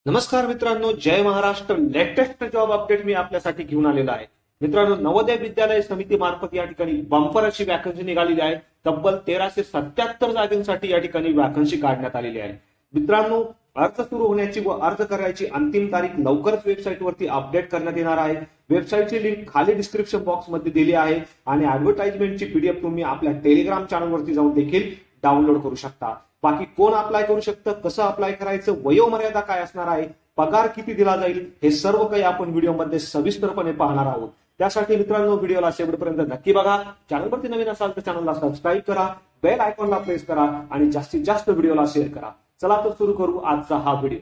नमस्कार मित्रांनो, जय Maharashtra. Latest job update मी आपल्यासाठी घेऊन आलेला आहे. मित्रांनो, नवोदय विद्यालय समिती मार्फत या ठिकाणी बंपर अशी वॅकन्सी निघालेली आहे. तब्बल 1377 जागांसाठी या ठिकाणी वॅकन्सी काढण्यात आलेली आहे. मित्रांनो, अर्ज सुरू होण्याची व अर्ज करायची अंतिम तारीख लवकरच वेबसाईटवरती अपडेट करण्यात येणार आहे. वेबसाईटची लिंक खाली डिस्क्रिप्शन बॉक्स मध्ये दिली आहे आणि ऍडव्हर्टाइजमेंटची पीडीएफ तुम्ही आपल्या टेलिग्राम चॅनलवरती जाऊन देखील डाउनलोड करू शकता. बाकी कोण अप्लाय करू शकतं, कसं अप्लाय करायचं, वयोमर्यादा काय असणार आहे, पगार किती दिला जाईल, हे सर्व काही आपण व्हिडिओमध्ये सविस्तरपणे पाहणार आहोत. त्यासाठी मित्रांनो, व्हिडिओला शेवटपर्यंत नक्की बघा. चॅनलवरती नवीन असाल तर चॅनलला सबस्क्राईब करा, बेल आयकॉनला प्रेस करा आणि जास्तीत जास्त व्हिडिओला शेअर करा. चला तर सुरू करू आजचा हा व्हिडिओ.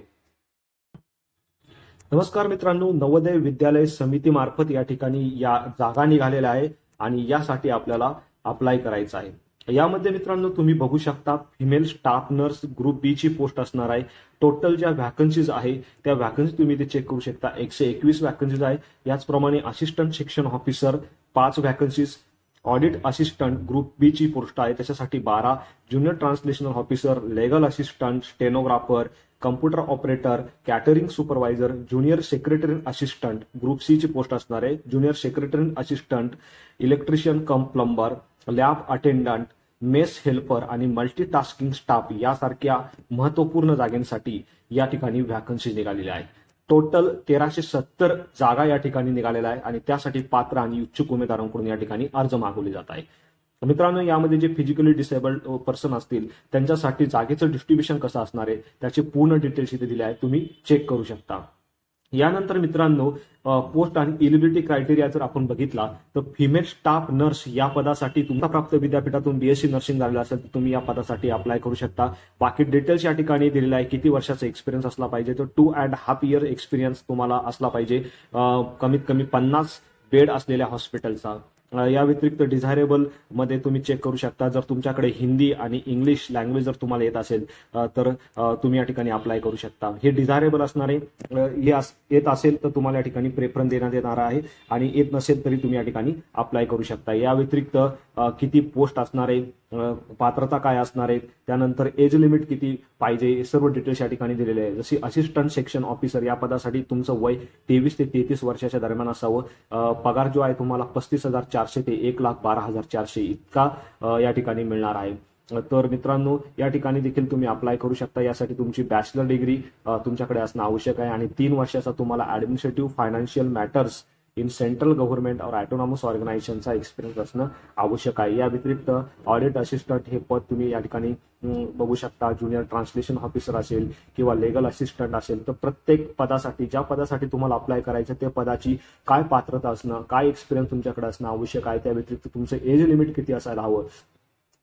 नमस्कार मित्रांनो, नवोदय विद्यालय समिती मार्फत या ठिकाणी या जागा निघालेल्या आहे आणि यासाठी आपल्याला अप्लाय करायचं आहे. यामध्ये मित्रांनो तुम्ही बघू शकता, female staff nurse group B ची पोस्ट असणार आहे. टोटल ज्या व्हॅकन्सीज आहे त्या व्हॅकन्सी तुम्ही इथे चेक करू शकता. 121 व्हॅकन्सीज आहे. याचप्रमाणे assistant section officer 5 vacancies, audit assistant group B ची पोस्ट आहे त्याच्यासाठी 12, junior translational officer, legal assistant, stenographer, computer operator, catering supervisor, junior secretary assistant group C ची पोस्ट असणार आहे. Junior secretary assistant, electrician cum plumber, lab attendant, mess helper आणि multitasking staff यासारख्या महत्वपूर्ण जागांसाठी या ठिकाणी व्हॅकन्सी निघालेल्या आहे. टोटल 1370 जागा या ठिकाणी निघालेल्या आहे आणि त्यासाठी पात्र आणि इच्छुक उमेदवारांकडून या ठिकाणी अर्ज मागवले जात आहे. मित्रांनो, यामध्ये जे फिजिकली डिसेबल्ड पर्सन असतील त्यांच्यासाठी जागेचं डिस्ट्रीब्युशन कसं असणार आहे त्याचे पूर्ण डिटेल्स इथे दिले आहे, तुम्ही चेक करू शकता. यानंतर मित्रांनो, पोस्ट आणि इलिजिबिलिटी क्रायटेरिया जर आपण बघितला तर फिमेल स्टाफ नर्स या पदासाठी तुमचा प्राप्त विद्यापीठातून बीएससी नर्सिंग झालेला असेल तर तुम्ही या पदासाठी अप्लाय करू शकता. बाकी डिटेल्स या ठिकाणी दिलेले आहे. किती वर्षाचा एक्सपिरियन्स असला पाहिजे, तर 2.5 इयर एक्सपिरियन्स तुम्हाला असला पाहिजे. कमीत कमी 50 बेड असलेल्या हॉस्पिटलचा. या व्यतिरिक्त डिझायरेबल मध्ये तुम्ही चेक करू शकता. जर तुमच्याकडे हिंदी आणि इंग्लिश लँग्वेज जर तुम्हाला येत असेल तर तुम्ही या ठिकाणी अप्लाय करू शकता. हे डिझायरेबल असणार आहे. हे येत असेल तर तुम्हाला या ठिकाणी प्रेफरन्स देण्यात येणार आहे आणि येत नसेल तरी तुम्ही या ठिकाणी अप्लाय करू शकता. या व्यतिरिक्त किती पोस्ट असणार आहे, पात्रता काय असणार आहे, त्यानंतर एज लिमिट किती पाहिजे, हे सर्व डिटेल्स या ठिकाणी दिलेले आहे. जशी असिस्टंट सेक्शन ऑफिसर या पदासाठी तुमचं वय 23 ते 33 वर्षाच्या दरम्यान असावं. पगार जो आहे तुम्हाला 35,400 ते 1,12,400 इतका या ठिकाणी मिळणार आहे. तर मित्रांनो, या ठिकाणी देखील तुम्ही अप्लाय करू शकता. यासाठी तुमची बॅचलर डिग्री तुमच्याकडे असणं आवश्यक आहे आणि 3 वर्षाचा तुम्हाला administrative financial matters in central government और ऑटोनॉमस ऑर्गनायझेशनचा एक्सपिरियन्स असणं आवश्यक आहे. या व्यतिरिक्त ऑडिट असिस्टंट हे पद तुम्ही या ठिकाणी बघू शकता. ज्युनियर ट्रान्सलेशन ऑफिसर असेल किंवा लेगल असिस्टंट असेल तर प्रत्येक पदासाठी, ज्या पदासाठी तुम्हाला अप्लाय करायचं त्या पदाची काय पात्रता असणं, काय एक्सपिरियन्स तुमच्याकडे असणं आवश्यक आहे. त्या व्यतिरिक्त तुमचं एज लिमिट किती असायला हवं,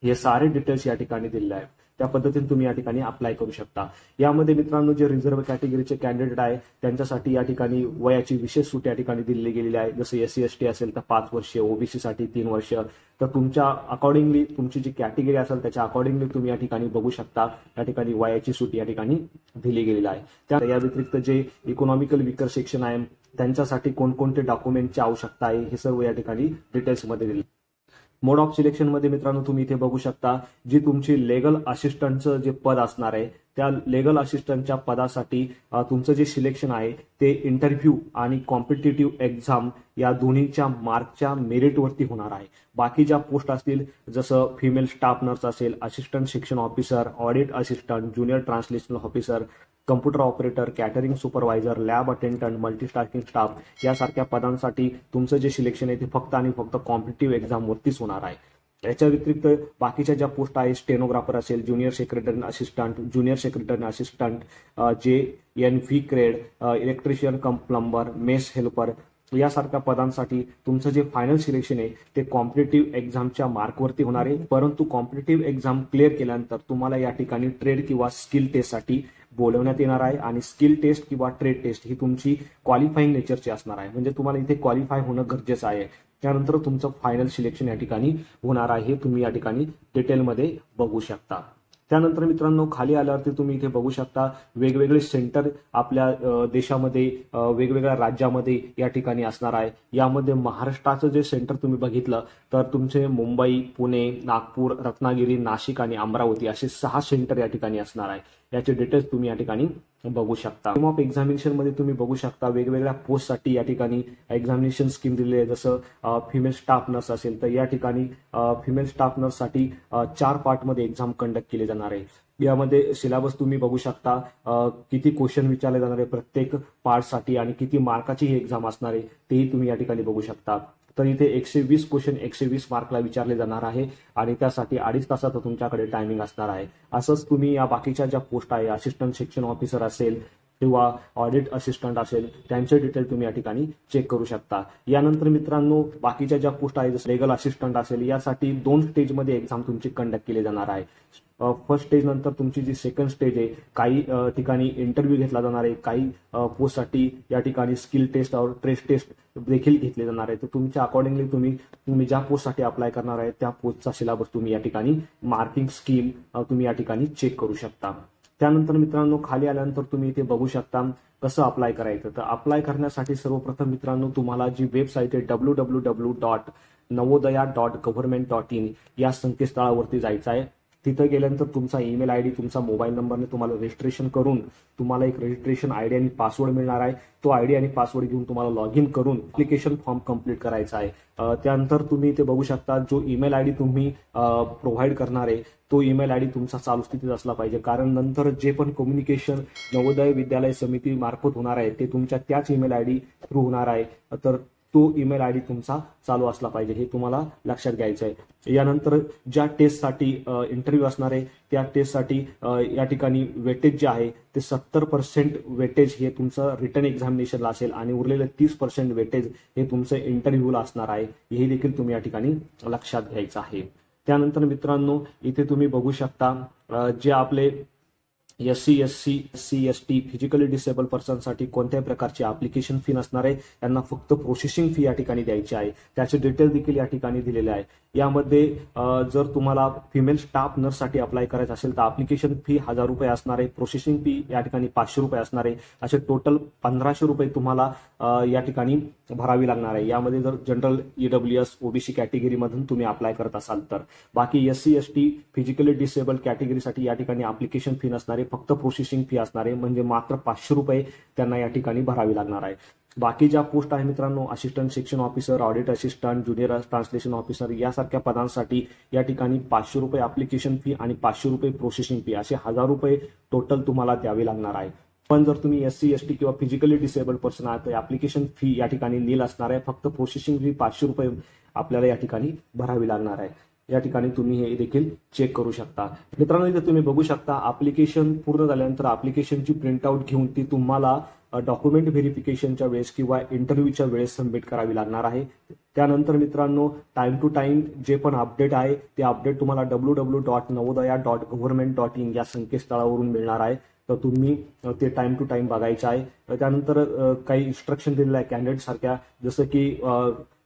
हे सारे डिटेल्स या ठिकाणी दिलेले आहेत. त्या पद्धतीने तुम्ही या ठिकाणी अप्लाय करू शकता. यामध्ये मित्रांनो, जे रिझर्व्ह कॅटेगरीचे कॅन्डिडेट आहे त्यांच्यासाठी या ठिकाणी वयाची विशेष सूट या ठिकाणी दिली गेलेली आहे. जसं SC ST असेल तर 5 वर्ष, ओबीसी साठी 3 वर्ष. तर तुमच्या अकॉर्डिंगली तुमची जी कॅटेगरी असेल त्याच्या अकॉर्डिंगली तुम्ही या ठिकाणी बघू शकता. या ठिकाणी वयाची सूट या ठिकाणी दिली गेलेली आहे. या व्यतिरिक्त जे इकॉनॉमिकल विकर सेक्शन आहे त्यांच्यासाठी कोणकोणते डॉक्युमेंटची आवश्यकता आहे हे सर्व या ठिकाणी डिटेल्समध्ये दिले. मोड ऑफ सिलेक्शन मध्ये मित्रांनो तुम्ही इथे बघू शकता, जी तुमची लेगल असिस्टंटचं जे पद असणार आहे त्या लेगल असिस्टंटच्या पदासाठी तुमचं जे सिलेक्शन आहे ते इंटरव्ह्यू आणि कॉम्पिटिटिव्ह एक्झाम या दोन्हीच्या मार्कच्या मेरिटवरती होणार आहे. बाकी ज्या पोस्ट असतील जसं फिमेल स्टाफ नर्स असेल, assistant section officer, audit assistant, junior translational officer, computer operator, catering supervisor, lab attendant, multitasking staff यासारख्या पदांसाठी तुमचं जे सिलेक्शन आहे ते फक्त आणि फक्त कॉम्पिटिटिव्ह एक्झामवरतीच होणार आहे. याच्या व्यतिरिक्त बाकीच्या ज्या पोस्ट आहेत, स्टेनोग्राफर असेल, junior secretary assistant, junior secretary assistant, JNV grade, electrician cum plumber, mess helper यासारख्या पदांसाठी तुमचं जे फायनल सिलेक्शन आहे ते कॉम्पिटिटिव्ह एक्झामच्या मार्कवरती होणार आहे. परंतु कॉम्पिटिटिव्ह एक्झाम क्लिअर केल्यानंतर तुम्हाला या ठिकाणी ट्रेड किंवा स्किल टेस्टसाठी बोलवण्यात येणार आहे आणि स्किल टेस्ट किंवा ट्रेड टेस्ट ही तुमची क्वालिफाईंग नेचरची असणार आहे. म्हणजे तुम्हाला इथे क्वालिफाय होणं गरजेचं आहे. त्यानंतर तुमचं फायनल सिलेक्शन या ठिकाणी होणार आहे. हे तुम्ही या ठिकाणी डिटेलमध्ये बघू शकता. त्यानंतर मित्रांनो, खाली आल्यावरती तुम्ही इथे बघू शकता वेगवेगळे सेंटर आपल्या देशामध्ये वेगवेगळ्या राज्यामध्ये या ठिकाणी असणार आहे. यामध्ये महाराष्ट्राचं जे सेंटर तुम्ही बघितलं तर तुमचे मुंबई, पुणे, नागपूर, रत्नागिरी, नाशिक आणि अमरावती असे 6 सेंटर या ठिकाणी असणार आहे. याचे डिटेल्स तुम्ही या ठिकाणी बघू शकता. स्कीम ऑफ एक्झामिनेशन मध्ये तुम्ही बघू शकता वेगवेगळ्या पोस्टसाठी या ठिकाणी एक्झामिनेशन स्कीम दिलेली आहे. जसं फिमेल स्टाफ नर्स असेल तर या ठिकाणी फिमेल स्टाफ नर्ससाठी 4 पार्टमध्ये एक्झाम कंडक्ट केली जाणार आहे. यामध्ये सिलेबस तुम्ही बघू शकता, किती क्वेश्चन विचारले जाणार आहे प्रत्येक पार्टसाठी आणि किती मार्काची ही एक्झाम असणार आहे तेही तुम्ही या ठिकाणी बघू शकता. तर इथे 120 क्वेश्चन 120 मार्कला विचारले जाणार आहे आणि त्यासाठी 2.5 तासाचा तुमच्याकडे टायमिंग असणार आहे. असंच तुम्ही या बाकीच्या ज्या पोस्ट आहे, असिस्टंट सेक्शन ऑफिसर असेल किंवा ऑडिट असिस्टंट असेल, त्यांचे डिटेल तुम्ही या ठिकाणी चेक करू शकता. यानंतर मित्रांनो बाकीच्या ज्या पोस्ट आहे जसं लिगल असिस्टंट असेल, यासाठी 2 स्टेजमध्ये एक्झाम तुमची कंडक्ट केली जाणार आहे. फर्स्ट स्टेज नंतर तुमची जी सेकंड स्टेज आहे, काही ठिकाणी इंटरव्ह्यू घेतला जाणार आहे, काही पोस्टसाठी या ठिकाणी स्किल टेस्ट और ट्रेस टेस्ट देखील घेतले जाणार आहे. तर तुमच्या अकॉर्डिंगली तुम्ही ज्या पोस्टसाठी अप्लाय करणार आहे त्या पोस्टचा सिलेबस तुम्ही या ठिकाणी मार्किंग स्कीम तुम्ही या ठिकाणी चेक करू शकता. त्यानंतर मित्रांनो खाली आल्यानंतर तुम्ही इथे बघू शकता कसं अप्लाय करायचं. तर अप्लाय करण्यासाठी सर्वप्रथम मित्रांनो तुम्हाला जी वेबसाईट आहे www.navodaya.government.in या संकेतस्थळावरती जायचं आहे. तिथं गेल्यानंतर तुमचा ईमेल आयडी, तुमचा मोबाईल नंबरने तुम्हाला रजिस्ट्रेशन करून तुम्हाला एक रजिस्ट्रेशन आयडी आणि पासवर्ड मिळणार आहे. तो आयडी आणि पासवर्ड घेऊन तुम्हाला लॉग इन करून ऍप्लिकेशन फॉर्म कंप्लीट करायचा आहे. त्यानंतर तुम्ही इथे बघू शकता जो ईमेल आयडी तुम्ही प्रोव्हाइड करणार आहे तो ईमेल आयडी तुमचा चालू स्थितीत असला पाहिजे, कारण नंतर जे पण कम्युनिकेशन नवोदय विद्यालय समिती मार्फत होणार आहे ते तुमच्या त्याच ईमेल आयडी थ्रू होणार आहे. तर तो ईमेल आयडी तुमचा चालू असला पाहिजे, हे तुम्हाला लक्षात घ्यायचं आहे. यानंतर ज्या टेस्टसाठी इंटरव्ह्यू असणार आहे त्या टेस्टसाठी या ठिकाणी वेटेज जे आहे ते 70% वेटेज हे तुमचं रिटन एक्झामिनेशनला असेल आणि उरलेलं 30% वेटेज हे तुमचं इंटरव्ह्यूला असणार आहे. हे देखील तुम्ही या ठिकाणी लक्षात घ्यायचं आहे. त्यानंतर मित्रांनो इथे तुम्ही बघू शकता जे आपले SC, SC, SC, ST physically disable पर्सनसाठी कोणत्याही प्रकारची ऍप्लिकेशन फी नसणार आहे. त्यांना फक्त प्रोसेसिंग फी या ठिकाणी द्यायची आहे. त्याचे डिटेल देखील या ठिकाणी दिलेले आहे. यामध्ये जर तुम्हाला फिमेल स्टाफ नर्ससाठी अप्लाय करायचं असेल तर ऍप्लिकेशन फी 1000 रुपये असणार आहे, प्रोसेसिंग फी या ठिकाणी 500 रुपये असणार आहे. असे टोटल 1500 रुपये तुम्हाला या ठिकाणी भरावी लागणार आहे. यामध्ये जर जनरल EWS OBC कॅटेगरीमधून तुम्ही अप्लाय करत असाल तर. बाकी SC, ST फिजिकली डिसेबल कॅटेगरीसाठी या ठिकाणी ऍप्लिकेशन फी नसणार आहे, फक्त प्रोसेसिंग फी असणार आहे, म्हणजे मात्र 500 रुपये त्यांना या ठिकाणी भरावी लागणार आहे. बाकी ज्या पोस्ट आहे मित्रांनो assistant section officer, audit assistant, junior translation officer यासारख्या पदांसाठी या ठिकाणी 500 रुपये ऍप्लिकेशन फी आणि 500 रुपये प्रोसेसिंग फी असे 1000 रुपये टोटल तुम्हाला द्यावी लागणार आहे. पण जर तुम्ही SC, ST किंवा फिजिकली डिसेबल पर्सन आहात तर ऍप्लिकेशन फी या ठिकाणी नील असणार आहे, फक्त प्रोसेसिंग फी 500 रुपये आपल्याला या ठिकाणी भरावी लागणार आहे. या ठिकाणी तुम्ही हे देखील चेक करू शकता. मित्रांनो इथे तुम्ही बघू शकता ऍप्लिकेशन पूर्ण झाल्यानंतर ऍप्लिकेशनची प्रिंटआउट घेऊन ती तुम्हाला डॉक्युमेंट व्हेरिफिकेशनच्या वेळेस किंवा इंटरव्ह्यूच्या वेळेस सबमिट करावी लागणार आहे. त्यानंतर मित्रांनो टाइम टू टाइम जे पण अपडेट आहे ते अपडेट तुम्हाला www.navodaya.government.in या संकेतस्थळावरून मिळणार आहे. तर तुम्ही ते टाइम टू टाइम बघायचं आहे. त्यानंतर काही इन्स्ट्रक्शन दिलेलं आहे कॅन्डिडेट सारख्या, जसं की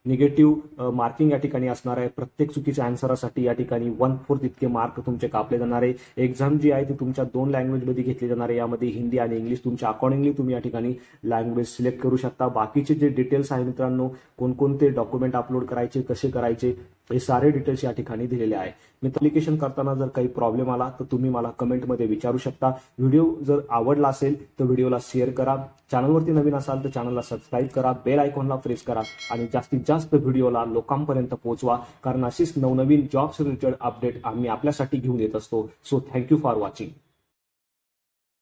निगेटिव्ह मार्किंग या ठिकाणी असणार आहे. प्रत्येक चुकीच्या आन्सरासाठी या ठिकाणी 1/4 इतके मार्क तुमचे कापले जाणार आहे. एक्झाम जी आहे ती तुमच्या 2 लँग्वेजमध्ये घेतली जाणार आहे. यामध्ये हिंदी आणि इंग्लिश. तुमच्या अकॉर्डिंगली तुम्ही या ठिकाणी लँग्वेज सिलेक्ट करू शकता. बाकीचे जे डिटेल्स आहे मित्रांनो, कोणकोणते डॉक्युमेंट अपलोड करायचे, कसे करायचे, हे सारे डिटेल्स या ठिकाणी दिलेले आहे. मित्र ऍप्लिकेशन करताना जर काही प्रॉब्लेम आला तर तुम्ही मला कमेंटमध्ये विचारू शकता. व्हिडिओ जर आवडला असेल तर व्हिडिओला शेअर करा. चॅनलवरती नवीन असाल तर चॅनलला सबस्क्राईब करा, बेल आयकॉनला प्रेस करा आणि जास्तीत जास्त व्हिडिओला लोकांपर्यंत पोहोचवा, कारण अशीच नवनवीन जॉब्स रिलेटेड अपडेट आम्ही आपल्यासाठी घेऊन येत असतो. So thank you for watching.